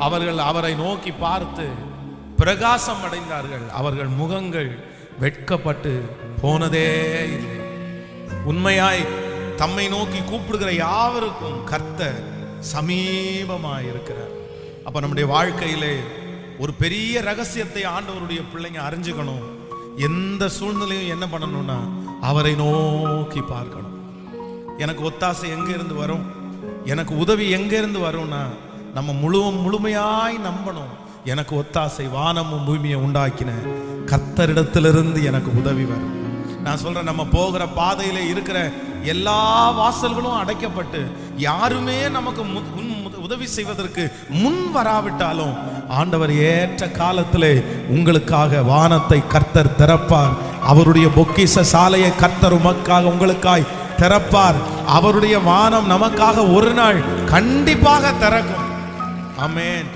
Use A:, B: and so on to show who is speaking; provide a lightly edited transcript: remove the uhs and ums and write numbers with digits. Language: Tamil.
A: அவர்கள் அவரை நோக்கி பார்த்து பிரகாசம் அடைந்தார்கள். அவர்கள் முகங்கள் வெட்கப்பட்டு போனதே இல்லை. உண்மையாய் தம்மை நோக்கி கூப்பிடுகிற யாவருக்கும் கர்த்தர் சமீபமாய் இருக்கிறார். அப்ப நம்முடைய வாழ்க்கையிலே ஒரு பெரிய ரகசியத்தை ஆண்டவருடைய பிள்ளைங்க அறிஞ்சுக்கணும். எந்த சூழ்நிலையும் என்ன பண்ணணும்னா அவரை நோக்கி பார்க்கணும். எனக்கு ஒத்தாசை எங்க இருந்து வரும், எனக்கு உதவி எங்க இருந்து வரும்னா நம்ம முழுமையாய் நம்பணும். எனக்கு ஒத்தாசை வானமும் பூமியை உண்டாக்கின கர்த்தரிடத்திலிருந்து எனக்கு உதவி வரும். நான் சொல்றேன், நம்ம போகிற பாதையில இருக்கிற எல்லா வாசல்களும் அடைக்கப்பட்டு யாருமே நமக்கு உதவி செய்வதற்கு முன் வராவிட்டாலும் ஆண்டவர் ஏற்ற காலத்திலே உங்களுக்காக வானத்தை கர்த்தர் திறப்பார். அவருடைய பொக்கிஷ சாலையை கர்த்தர் உமக்காக உங்களுக்காய் திறப்பார். அவருடைய வானம் நமக்காக ஒரு நாள் கண்டிப்பாக திறக்கும். ஆமென்.